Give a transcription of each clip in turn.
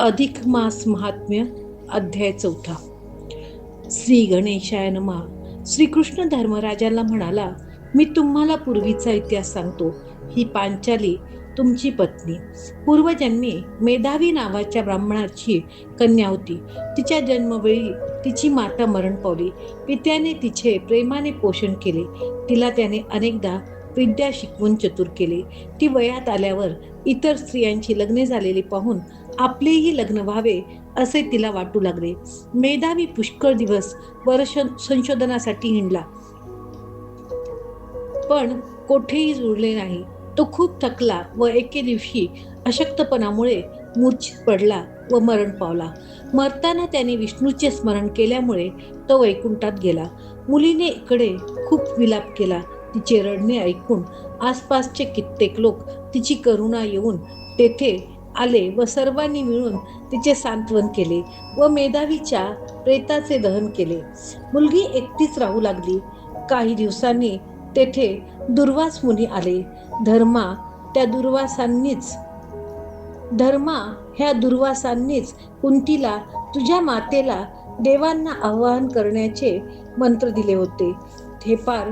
अधिक मास महात्म्य अध्याय 4. श्री गणेशाय नमः. श्रीकृष्ण धर्मराजाला म्हणाला, मी तुम्हाला पूर्वीचा इतिहास सांगतो. ही पांचाली तुमची पत्नी पूर्वजन्मी मेधावी नावाच्या ब्राह्मणाची कन्या होती. तिच्या जन्मवेळी तिची माता मरण पावली. पित्याने तिचे प्रेमाने पोषण केले. तिला त्याने अनेकदा विद्या शिकवून चतुर केले. ती वयात आल्यावर इतर स्त्रियांची लग्ने झालेली पाहून आपलेही लग्न व्हावे असे तिला वाटू लागले. मेधावी पुष्कळ दिवस संशोधनासाठी हिंडला, पण कोठेही जुळले नाही. तो खूप थकला व एके दिवशी अशक्तपणामुळे मूर्छित पडला व मरण पावला. मरताना त्याने विष्णूचे स्मरण केल्यामुळे तो वैकुंठात गेला. मुलीने इकडे खूप विलाप केला. तिचे रडणे ऐकून आसपासचे कित्येक लोक तिची करुणा येऊन तेथे आले व सर्वांनी मिळून तिचे सांत्वन केले व मेधावीच्या प्रेताचे दहन केले. मुलगी एकटीच राहू लागली. काही दिवसांनी तेथे दुर्वास मुनी आले. धर्मा ह्या दुर्वासांनीच कुंतीला तुझ्या मातेला देवांना आवाहन करण्याचे मंत्र दिले होते. ते फार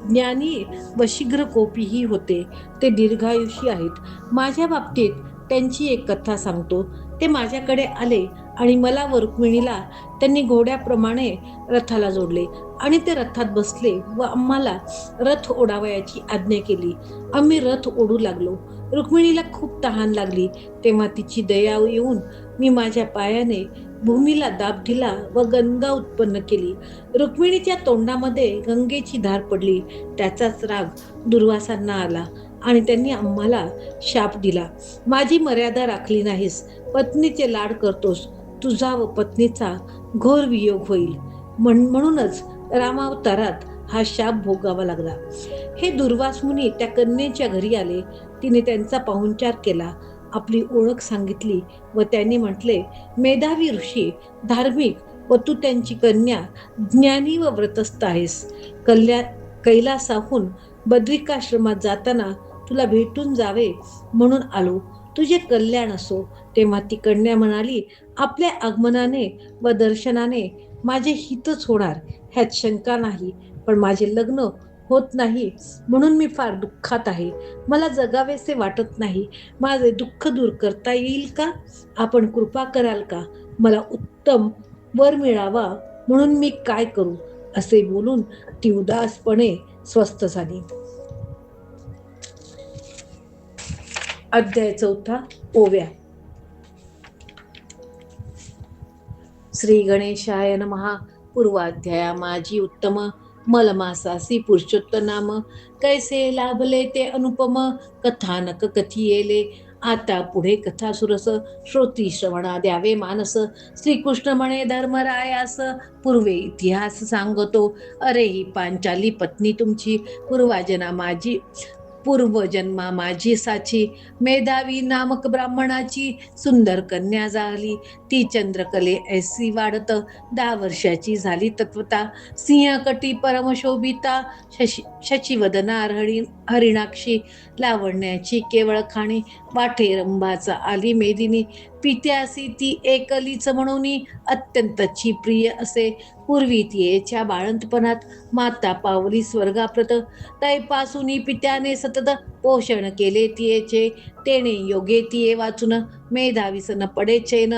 ज्ञानी व शीघ्रकोपीही होते. ते दीर्घायुषी आहेत. माझ्या बाबतीत त्यांची एक कथा सांगतो. ते माझ्याकडे आले आणि मला व रुक्मिणीला त्यांनी घोड्याप्रमाणे रथाला जोडले आणि ते रथात बसले व आम्हाला रथ ओढावयाची आज्ञा केली. आम्ही रथ ओढू लागलो. रुक्मिणीला खूप तहान लागली. तेव्हा तिची दया येऊन मी माझ्या पायाने भूमीला दाब दिला व गंगा उत्पन्न केली. रुक्मिणीच्या तोंडामध्ये गंगेची धार पडली. त्याचाच राग दुर्वासांना आला आणि त्यांनी आम्हाला शाप दिला. माझी मर्यादा राखली नाहीस. पत्नीचे लाड करतोस. तुझा व पत्नीचा घोर वियोग होईल. म्हणूनच रामावतारात हा शाप भोगावा लागला. हे दुर्वास मुनी त्या कन्येच्या घरी आले. तिने त्यांचा पाहुणचार केला, आपली ओळख सांगितली व त्यांनी म्हटले, मेधावी ऋषी धार्मिक व तू त्यांची कन्या ज्ञानी व व्रतस्थ आहेस. कैलासाहून बद्रिकाश्रमात जाताना तुला भेटून जावे म्हणून आलो. तुझे कल्याण असो. तेव्हा ती कन्या म्हणाली, आपल्या आगमनाने व दर्शनाने माझे हितच होणार ह्यात शंका नाही, पण माझे लग्न होत नाही म्हणून मी फार दुःखात आहे. मला जगावेसे वाटत नाही. माझे दुःख दूर करता येईल का? आपण कृपा कराल का? मला उत्तम वर मिळावा म्हणून मी काय करू? असे बोलून ती उदासपणे स्वस्थ झाली. अध्याय 4. ओव्या. श्री गणेशाय नमः. पूर्वाध्याया माझी उत्तम मलमासासी पुरुषोत्त नाम कैसे लाभले ते अनुपम कथानक कथियेले. आता पुढे कथा सुरस श्रोती श्रवणा द्यावे मानस. श्रीकृष्ण म्हणे धर्मरायास पूर्वे इतिहास सांगतो. अरे ही पांचाली पत्नी तुमची पूर्वजन्मा माझी साची. मेधावी नामक ब्राह्मणाची सुंदर कन्या झाली. ती चंद्रकले ऐसी वाढत 10 वर्षाची झाली तत्वता. सिंहकटी परमशोभिता शशिवदना हरिणाक्षी. लावण्याची केवळ खाणी वाटे रंभाचा आली मेदिनी. पित्यासी ती एकलीच म्हणून अत्यंतची प्रिय असे. पूर्वी तियेच्या बाळंतपणात माता पावली स्वर्गाप्रत. तैपासून पित्याने सतत पोषण केले तियेचे. तेने योगे तिये वाचून मेधावीस न पडे चैन.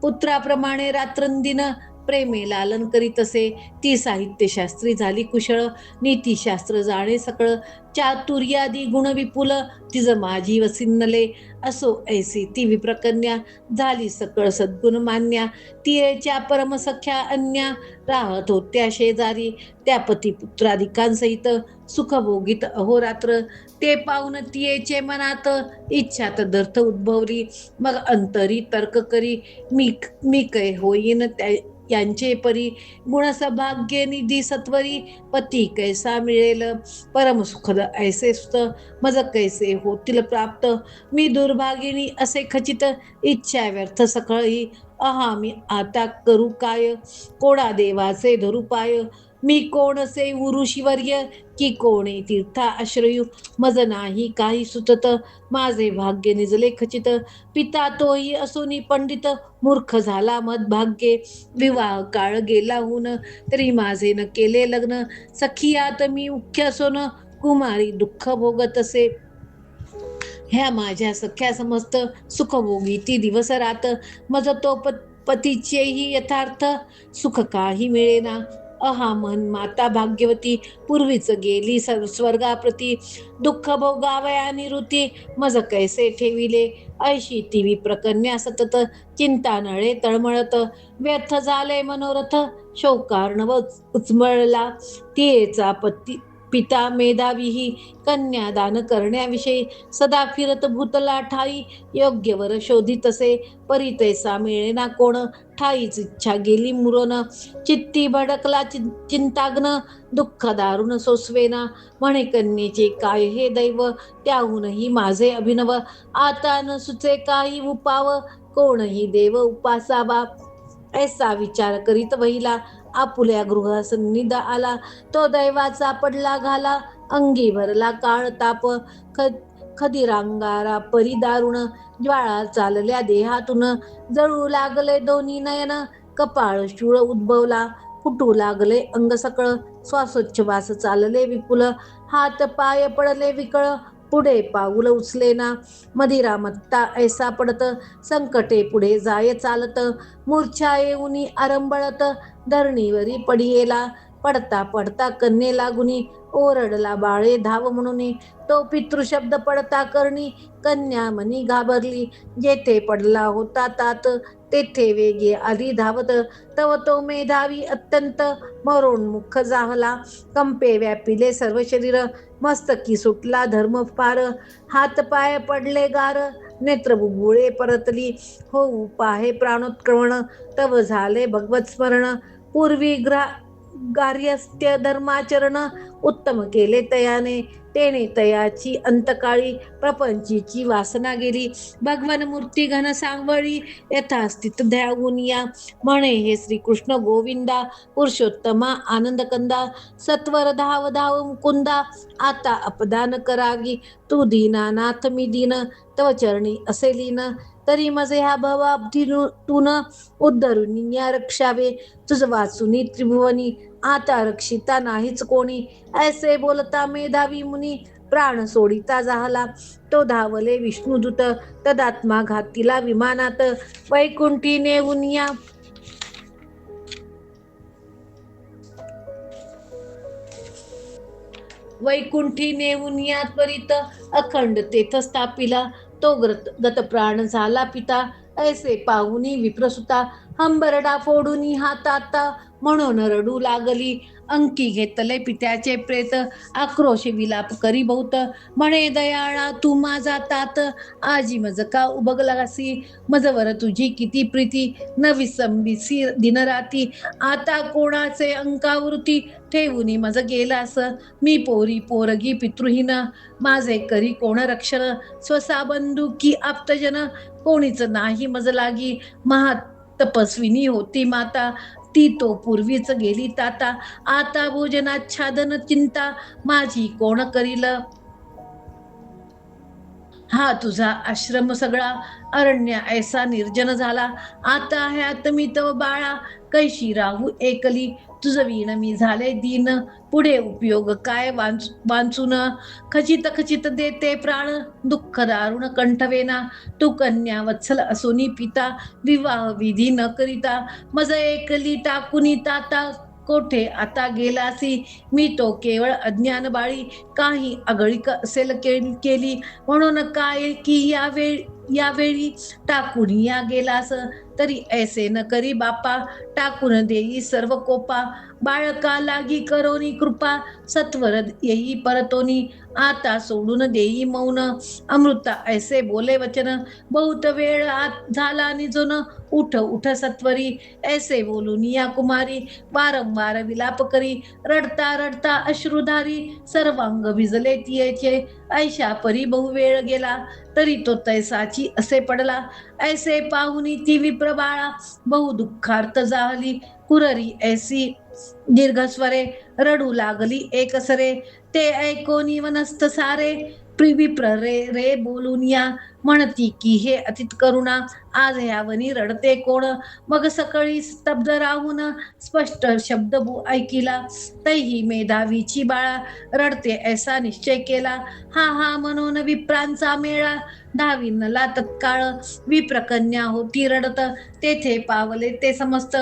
पुत्राप्रमाणे रात्रंदिन प्रेमे लालन करीत असे. ती साहित्यशास्त्री झाली कुशळ. नीतिशास्त्र जाणे सकळ. चातुर्यादी गुण विपुल तिज माझी वसिन्नले. असो ऐसी ती विप्रकन्या झाली सकळ सद्गुण मान्या. तियेच्या परमसख्या अन्या राहत होत्या शेजारी. त्या पती पुत्राधिकांसहित सुख भोगीत अहोरात्र. ते पाहून तियेचे मनात इच्छा तदर्थ उद्भवली. मग अंतरी तर्क करी मी कै होईन यांचे परी. गुणसभाग्य निधी सत्वरी पती कैसा मिळेल. परम सुखद ऐसे सुत मज कैसे होतील प्राप्त. मी दुर्भागिनी असे खचित इच्छा व्यर्थ सकळही. मी आता करू काय कोणा देवाचे धरू पाय. मी कोण असे उरुषीवर्य की कोणे तीर्था आश्रयू, मज नाही काही सुचत, माझे भाग्य निजले खचित. पिता तोही असोनी पंडित, मूर्ख झाला मदभाग्ये. विवाह काळ गेला होऊन, तरी माझे न केले लग्न. सखियात मी मुख्य असून, कुमारी दुःख भोगत असे. ह्या माझ्या सख्या समस्त सुखभोगी ती दिवस रात. मज तो पतीचेही यथार्थ, सुख काही मिळेना. अहा मन माता भाग्यवती, पूर्वीच गेली स्वर्गाप्रती. दुःख भोगावया निवृत्ती, मज कैसे ठेविले. ऐशी ती विप्रकन्या सतत, चिंता नळे तळमळत. व्यर्थ झाले मनोरथ, शोकार्णव उचमळला. तियेचा पिता मेधावीही, कन्यादान करण्याविषयी. सदा फिरत भूतला ठाई, योग्य वर शोधित असे. परी तैसा मिळेना कोण, ठाईच इच्छा गेली मुरून. चित्ती भडकला चिंताग्न, दुःख दारुण सोसवेना. म्हणे कन्येचे काय हे दैव, त्याहूनही माझे अभिनव. आता न सुचे काही उपाव, कोणही देव उपासावा. ऐसा विचार करीत वहिला, आपुल्या गृहसन्निध आला. तो दैवाचा पडला घाला, अंगी भरला काळ ताप. खदिरांगारा परी दारुण, ज्वाळा चालल्या देहातून. जळू लागले दोन्ही नयन, कपाळ शूळ उद्भवला. फुटू लागले अंग सकळ, श्वासोच्छवास चालले विपुल. हात पाय पडले विकळ, पुढे पाऊल उचलेना. मदिरा मत्ता ऐसा पडत, संकटे पुढे जाय चालत. मूर्छा येऊनी आरंबळत, धरणीवरी पडियेला. पडता पडता कन्ये लागुनी, ओरडला बाळे धाव म्हणून. तो पितृशब्द पडता करणी, कन्या मनी घाबरली. जेथे पडला होता तात, तेथे वेगे आली धावत. तव तो मेधावी अत्यंत, मरोन्मुख जाहला. कंपे व्यापिले सर्व शरीर, मस्तकी सुटला धर्म फार. हात पाय पडले गार, नेत्र बुबुळे परतली. होऊ पाहे प्राणोत्क्रमण, तव झाले भगवत स्मरण. पूर्वी गार्हस्थ्य धर्माचरण, उत्तम केले तयाने. तेने तयाची अंतकाळी, प्रपंचीची वासना गेली. भगवान मूर्ती घन सांगवळी, यथास्थित ध्यावून या. म्हणे हे श्रीकृष्ण गोविंदा, पुरुषोत्तमा आनंद कंदा. सत्वर धाव धाव मुकुंदा, आता अपदान करावी. तू दीनानाथ मी दीन, तव चरणी असे लीन. तरी मजे ह्या भवाब्धीतून, उद्धरुनी या रक्षावे. तुझ वाचुनी त्रिभुवनी, आता रक्षिता नाहीच कोणी. ऐसे बोलता मेधावी मुनी, प्राण सोडिता जाहला. तो धावले विष्णुदूत, तदात्मा घातिला विमानात. वैकुंठी नेऊन या त्वरित, अखंड तेथ स्थापिला. तो गत प्राण झाला पिता, ऐसे पाहुनी विप्रसुता. हंबरडा फोडूनी हातात, म्हणून रडू लागली. अंकी घेतले पित्याचे प्रेत, आक्रोश विलाप करी बहुत. म्हणे दयाळा तू माझा तात, आजी मज का उबगलासी. मजवर तुझी किती प्रीती, न विसंबिसी दिनराती. आता कोणाचे अंकावृती, ठेवूनी मज गेलास. मी पोरी पोरगी पितृहीन, माझे करी कोण रक्षण. स्वसा बंधू की आप्तजन, कोणीच नाही मज लागी. महातपस्विनी होती माता, ती तो पूर्वीच गेली ताता. आता भोजनाच्छादन चिंता, माझी कोण करील. हा तुझा आश्रम सगळा, अरण्य ऐसा निर्जन झाला. आता ह्यात मी तव बाळा, कैशी राहू एकली. तुझ वीण मी झाले दीन, पुढे उपयोग काय वांचून. खचित खचित देते प्राण, दुःख दारुण कंठवेना. तू कन्या वत्सल असोनी पिता, विवाह विधी न करिता. मज एकली टाकुनी ताता, कोठे आता गेलासी. मी तो केवळ अज्ञान बाळी, काही आगळीक असेल केली. म्हणून काय की यावेळी टाकून या गेलास. तरी ऐसे न करी बापा, टाकून देई सर्व कोपा. बाळका लागी करोनी कृपा, सत्वर येई परतोनी. आता सोडून देई मौन, अमृता ऐसे बोले वचन. बहुत वेळ झाला निजून, उठ उठ सत्वरी. ऐसे बोलून या कुमारी, वारंवार विलाप करी. रडता रडता अश्रुधारी, सर्वांग भिजले तियेचे. ऐशा परी बहुवेळ गेला, तरी तो तैसाची असे पडला. ऐसे पाहुनी ती विप्रबाळा, बहु दुःखार्थ जाहली. कुररी ऐसी दीर्घस्वरे रडू लागली एकसरे. ते ऐकोनी वनस्त सारे विप्र रे रे बोलून या म्हणती की हे अतित करुणा आज ह्यावनी रडते कोण. मग सकाळी स्तब्ध राहून स्पष्ट शब्द ऐकिला. तैही मेधावीची बाळा रडते ऐसा निश्चय केला. हा हा म्हणून विप्रांचा मेळा धाविनला तत्काळ. विप्रकन्या होती रडत तेथे पावले ते समस्त.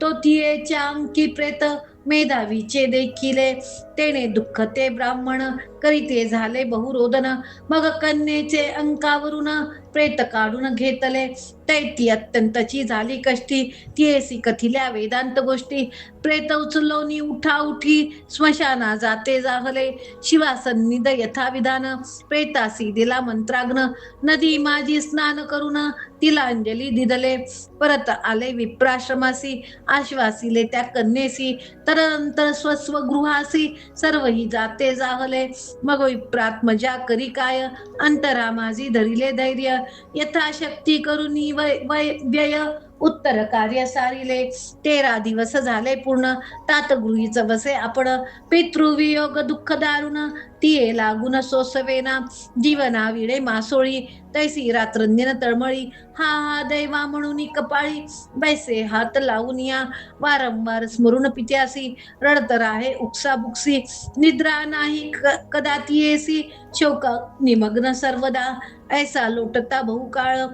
तो तियेच्या अंकी प्रेत मेधावीचे देखिले. तेने दुःख ते ब्राह्मण करीते झाले बहुरोदन. मग कन्येचे अंकावरून प्रेत काढून घेतले. ती अत्यंतची झाली कष्टी तियेसी कथिल्या वेदांत गोष्टी. प्रेत उचलोनी उठा उठी स्मशाना जाते जाहले. शिवासन्निध यथाविधान प्रेतासी दिला मंत्राग्न. नदी माझी स्नान करून तिला अंजली दिदले. परत आले विप्राश्रमासी आश्वासिले त्या कन्येसी. तदनंतर स्वस्व गृहासी सर्वही जाते जाहले. मग विप्रात्मजा करी काय अंतरा माझी धरिले धैर्य. यथाशक्ती करुनी व्यय उत्तर कार्य सारिले. 13 दिवस झाले पूर्ण तात गृहीच बसे आपण. पितृवियोग दुःख दारुण तिये लागून सोसवेना. जीवना विडे मासोळी तैसी रात्रंदिन तळमळी. हा हा दैवा म्हणून कपाळी बैसे हात लावून या. वारंवार स्मरून पित्यासी रडत राहे उक्सा बुक्सी. निद्रा नाही कदा तियेसी शोक निमग्न सर्वदा. ऐसा लोटता बहुकाळ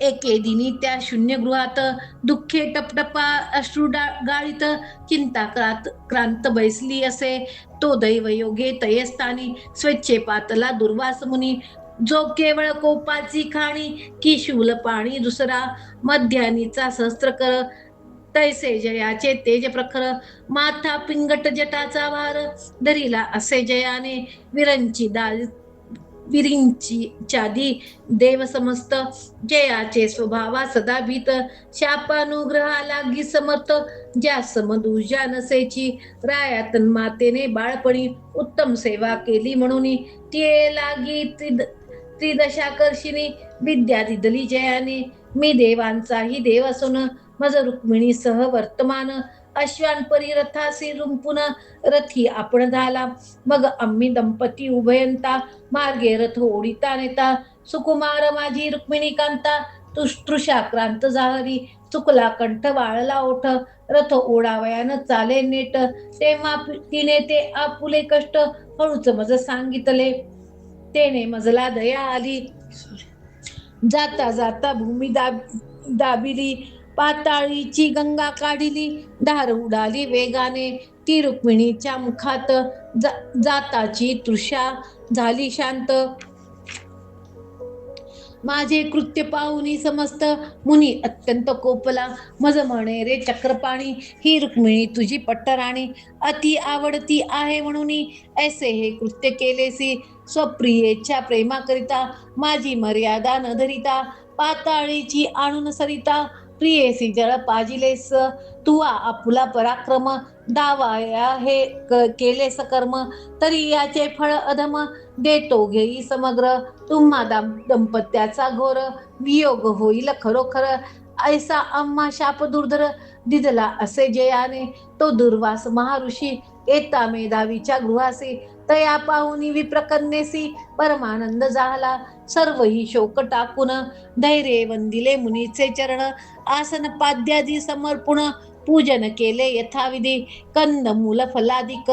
एके दिनी त्या शून्यगृहात. दुःखे टपटपा अश्रू गाळीत चिंता क्रांत बैसली असे. तो दैवयोगे तयस्थानी स्वेच्छे पातला दुर्वास मुनी. जो केवळ कोपाची खाणी की शूल पाणी दुसरा. मध्यानीचा सहस्त्र कर तैसे जयाचे तेज प्रखर. माथा पिंगट जटाचा भार धरिला असे जयाने. विरिंची चादी देव समस्त. जयाचे स्वभावा सदा भीत शापानुग्रहा लागी समर्थ. ज्या समदुजा नसेची रायातन मातेने बाळपणी उत्तम सेवा केली म्हणून. ते लागी त्रिदशाकर्षिणी विद्या दिदली जयाने. मी देवांचाही देव असून मज रुक्मिणी सह वर्तमान. अश्वांपरी रथासी रुंपून रथी आपण झाला. मग आम्ही दंपती उभयंता मार्गे रथ ओढिता नेता. सुकुमार माझी रुक्मिणी कांता तृषाक्रांत जाहरी. चुकला कंठ वाळला ओठ रथ ओढावयान चाले नेट. तेव्हा तिने ते आपुले कष्ट हळूच मज सांगितले. तेने मजला दया आली. जाता जाता भूमी दाबिली. पाताळीची गंगा काढिली. धार उडाली वेगाने ती रुक्मिणीच्या मुखात. जाताची तृषा झाली शांत. माझे कृत्य पाहुनी समस्त मुनी अत्यंत कोपला. मज म्हणे रे चक्रपाणी ही रुक्मिणी तुझी पट्टराणी. अति आवडती आहे म्हणून ऐसे हे कृत्य केलेसी. स्वप्रियेच्या प्रेमाकरिता माझी मर्यादा न धरिता. पाताळीची आणून सरिता प्रियेसी जळ पाजिलेस. तुवा आपुला पराक्रम दावाया हे केले सकर्म. तरी याचे फळ अधम देतो घेई समग्र. तुम्हा दंपत्याचा घोर वियोग होईल खरोखर. ऐसा आम्हा शाप दुर्धर दिदला असे जयाने. तो दुर्वास महर्षी येता मेधावीच्या गृहासी. तया पाहुनी विप्रकन्येसी परमानंद झाला. सर्वही शोक टाकून धैर्य वंदिले मुनीचे चरण. आसन पाद्यादी समर्पून पूजन केले यथाविधी. कंदमूल फलादिक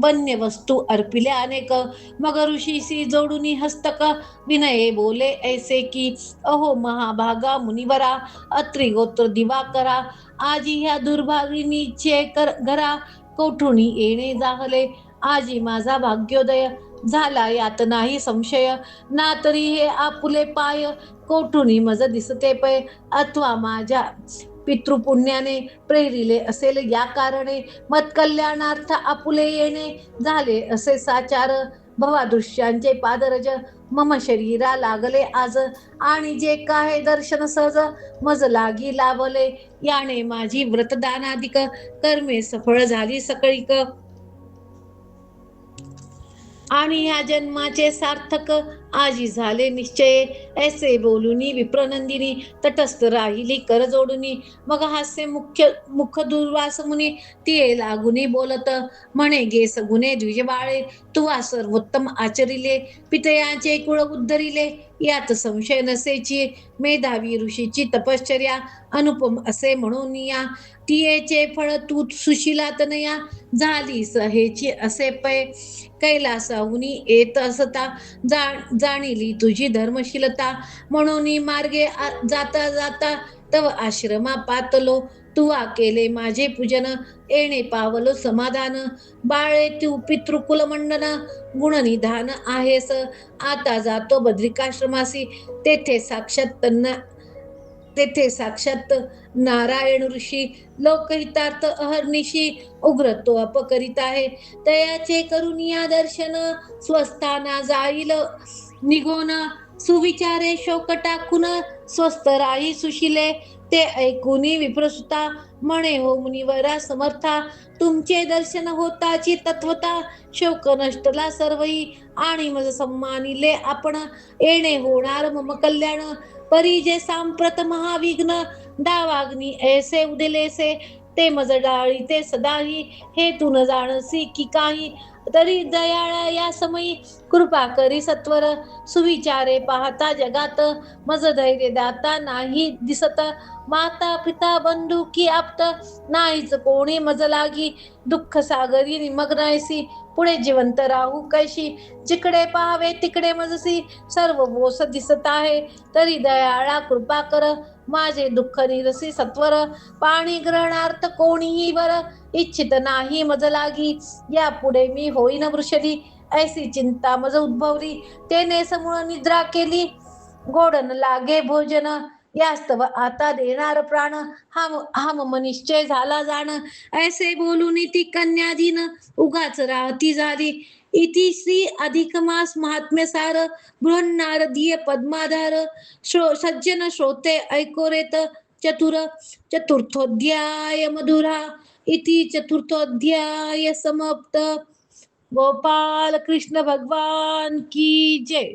वन्य वस्तू अर्पिल्या अनेक. मग ऋषीसी जोडून हस्तक विनये बोले ऐसे की. अहो महाभागा मुनिवरा अत्रिगोत्र दिवाकरा. आजी ह्या दुर्भागिनीचे घरा कोठुनी येणे जाहले. आजी माझा भाग्योदय झाला यात नाही संशय. ना तरी हे आपुले पाय कोठुनी मज दिसते पै. अथवा माझ्या पितृपुण्याने प्रेरिले असेल या कारणे. मत्कल्याणार्थ आपुले येणे झाले असे साचार. भवादृश्यांचे पादरज मम शरीरा लागले आज. आणि जे काय दर्शन सहज मज लागी लाभले. याने माझी व्रतदानादिक कर्मे सफळ झाली सकळीक. आणि ह्या जन्माचे सार्थक आजी झाले निश्चय ऐसे बोलुनी विप्रनंदिनी तटस्थ राहिली कर जोडुनी. मग हास्य मुख दुर्वास मुनी तिये लागुनी बोलत म्हणे गे सगुणे द्विज बाळे तुवा सर्वोत्तम आचरिले पितयाचे कुळ उद्धरिले यात संशय नसेची. मेधावी ऋषीची तपश्चर्या अनुपम असे म्हणून या तियेचे फळ तू सुशिला तनया झाली सहेची असे पै कैलासाहुनी येत असता जाणिली तुझी धर्मशीलता म्हणून मार्गे जाता जाता तव आश्रमा पातलो तुवा केले माझे पूजन येणे पावलो समाधान बाळे तू पितृकुल मंडन गुणनिधान आहेस आता जातो बद्रिकाश्रमासी तेथे साक्षात नारायण ऋषी लोकहितार्थ अहर्निशी उग्रत्व अपकरित आहे तयाचे करुनिया दर्शन स्वस्थाना जाईल निघोन सुविचारे शोक टाकून स्वस्थ राही सुशिले ते ऐकुनी विप्रसुता म्हणे हो मुनिवरा समर्था तुमचे दर्शन होताची तत्वता शोक नष्टला सर्वही आणि मज सम्मानिले आपण येणे होणार मम कल्याण परी जे सांप्रत महाविघ्न डावाग्नी ऐसे उदिलेसे ते मज डाळीते सदाही हे तू न जाणसी की काही तरी दयाळा या समयी कृपा करी सत्वर सुविचारे पाहता जगात मज धैर्य दाता नाही दिसत माता पिता बंधू की आप्त नाहीच कोणी मज लागी दुःख सागरी निमग्न ऐसी पुढे जिवंत राहू कैशी जिकडे पाहावे तिकडे मजसी सर्व बोस दिसत आहे तरी दयाळा कृपा कर माझे दुःख निरसी सत्वर पाणी ग्रहणार्थ कोणीही वर इच्छित नाही मज लागी या पुढे मी होईन वृषधी ऐसी चिंता मज उद्भवली तेने समूळ निद्रा केली गोडन लागे भोजन यास्तव आता देणार प्राण हा मम निश्चय झाला जाण ऐसे बोलून ती कन्याधीन उगाच राहती झाली इति श्री अधिक मास महात्म्य सार बृहन्नारदीय पद्माधार सज्जन श्रोते ऐकोरेत चतुर्थोध्याय मधुरा इति चतुर्थोध्याय समाप्त गोपाल कृष्ण भगवान की जय.